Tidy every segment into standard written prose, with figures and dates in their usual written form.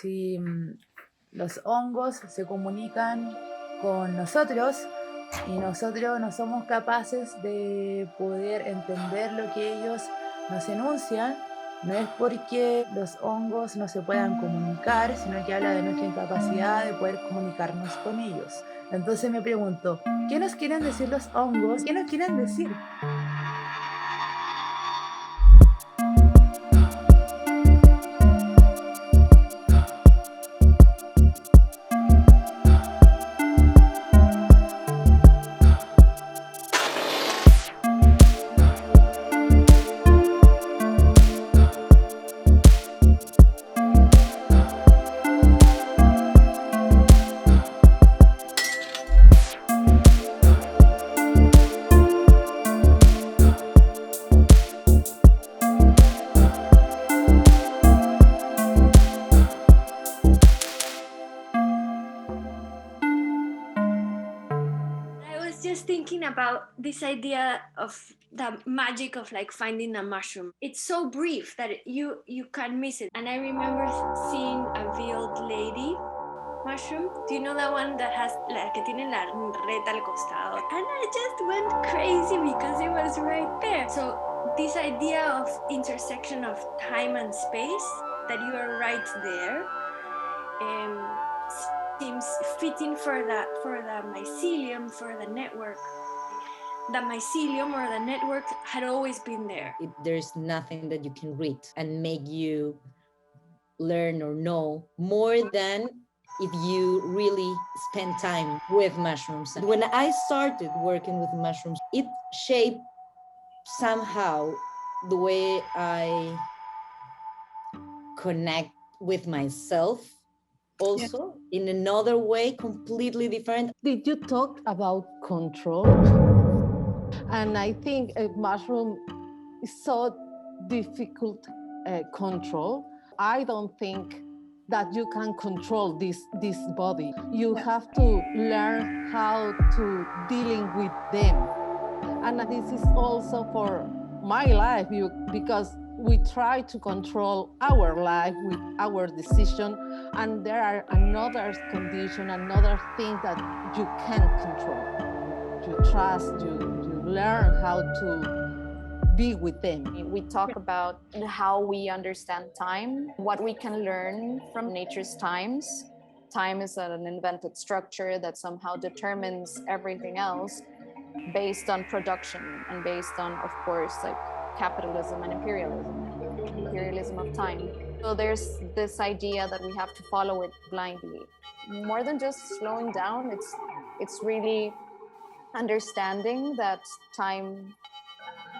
Si los hongos se comunican con nosotros y nosotros no somos capaces de poder entender lo que ellos nos enuncian, no es porque los hongos no se puedan comunicar, sino que habla de nuestra incapacidad de poder comunicarnos con ellos. Entonces me pregunto, ¿qué nos quieren decir los hongos? ¿Qué nos quieren decir? About this idea of the magic of like finding a mushroom. It's so brief that you can't miss it. And I remember seeing a veiled lady mushroom. Do you know that one that has la que tiene la reta al costado? And I just went crazy because it was right there. So this idea of intersection of time and space, that you are right there, seems fitting for the mycelium, for the network. The mycelium or the network had always been there. There's nothing that you can read and make you learn or know more than if you really spend time with mushrooms. When I started working with mushrooms, it shaped somehow the way I connect with myself, also in another way, completely different. Did you talk about control? And I think a mushroom is so difficult control. I don't think that you can control this body. You have to learn how to dealing with them. And this is also for my life, because we try to control our life with our decision, and there are another condition, another thing that you can't control. You trust, you learn how to be with them. We talk about how we understand time, what we can learn from nature's times. Time is an invented structure that somehow determines everything else based on production and based on, of course, like capitalism and imperialism of time. So there's this idea that we have to follow it blindly. More than just slowing down, it's really understanding that time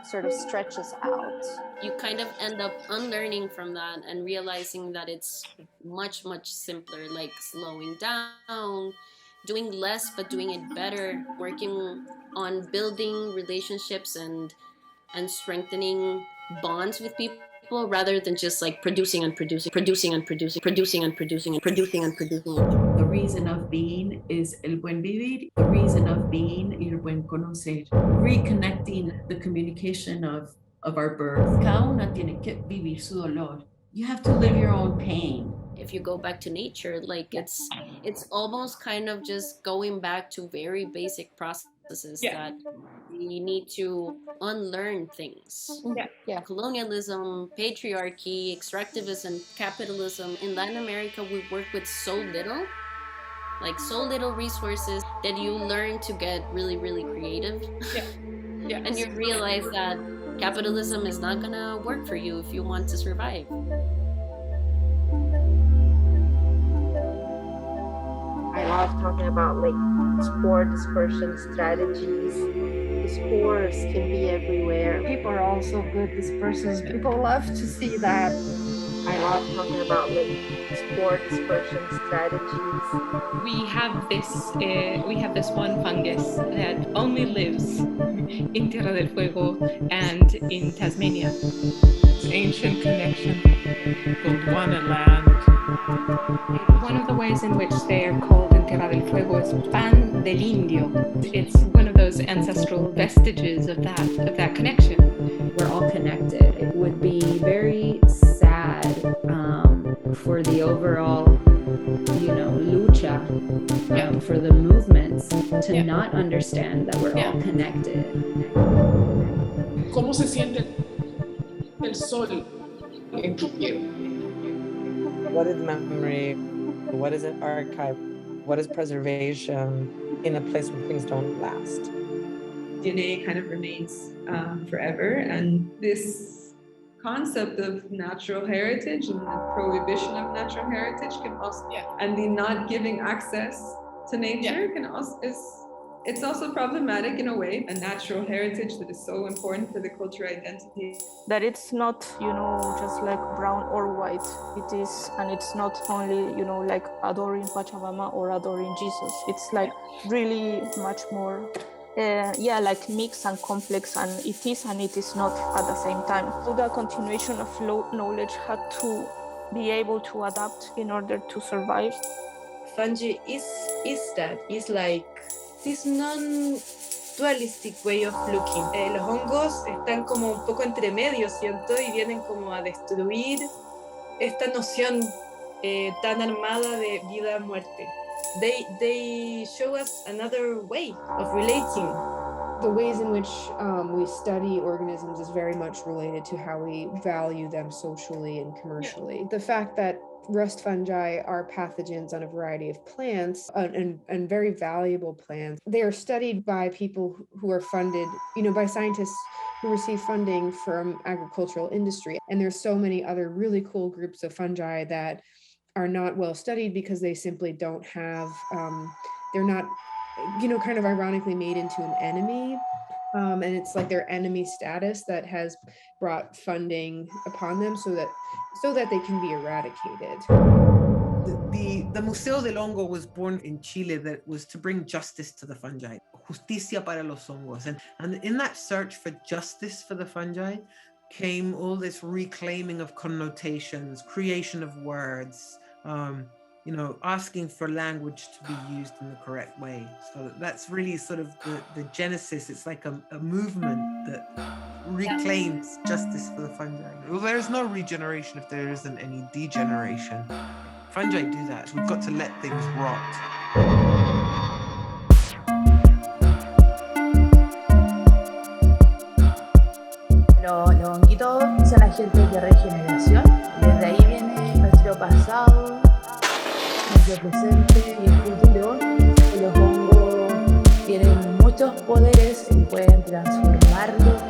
sort of stretches out. You kind of end up unlearning from that and realizing that it's much, much simpler, like slowing down, doing less but doing it better, working on building relationships and strengthening bonds with people rather than just like producing and producing. The reason of being is el buen vivir. The reason of being, el buen conocer. Reconnecting the communication of our birth. Cada una tiene que vivir su dolor. You have to live your own pain. If you go back to nature, like it's almost kind of just going back to very basic processes that we need to unlearn things. Colonialism, patriarchy, extractivism, capitalism. In Latin America, we work with so little resources that you learn to get really, really creative. And you realize that capitalism is not gonna work for you if you want to survive. I love talking about like spore dispersion strategies. The spores can be everywhere. People are also good dispersers. People love to see that. I love talking about like spore dispersion strategies. We have this one fungus that only lives in Tierra del Fuego and in Tasmania. It's ancient connection, Gondwana land. One of the ways in which they are called in Tierra del Fuego is pan del indio. It's one of those ancestral vestiges of that connection. We're all connected. It would be very sad for the overall, lucha, for the movements, to not understand that we're all connected. ¿Cómo se siente el sol en tu piel? What is memory? What is an archive? What is preservation in a place where things don't last? DNA kind of remains forever, and this concept of natural heritage and the prohibition of natural heritage can also, and the not giving access to nature can also it's also problematic in a way. A natural heritage that is so important for the cultural identity. That it's not, just like brown or white. It is, and it's not only, like adoring Pachamama or adoring Jesus. It's like really much more, like mixed and complex, and it is and it is not at the same time. So the continuation of knowledge had to be able to adapt in order to survive. Fungi is that. It's like this non-dualistic way of looking. Los hongos están como un poco entre medio, siento, y vienen como a destruir esta noción tan armada de vida-muerte. They show us another way of relating. The ways in which we study organisms is very much related to how we value them socially and commercially. The fact that rust fungi are pathogens on a variety of plants and very valuable plants. They are studied by people who are funded, by scientists who receive funding from agricultural industry. And there's so many other really cool groups of fungi that are not well studied because they simply don't have, they're not, kind of ironically made into an enemy. And it's like their enemy status that has brought funding upon them so that they can be eradicated. The Museo del Hongo was born in Chile that was to bring justice to the fungi, justicia para los hongos. And in that search for justice for the fungi came all this reclaiming of connotations, creation of words, asking for language to be used in the correct way. So that's really sort of the genesis. It's like a movement that reclaims justice for the fungi. Well, there's no regeneration if there isn't any degeneration. Fungi do that. We've got to let things rot. Los honguitos son agentes de regeneración. Desde ahí viene nuestro pasado, nuestro presente y el futuro. Los hongos tienen muchos poderes y pueden transformarlos,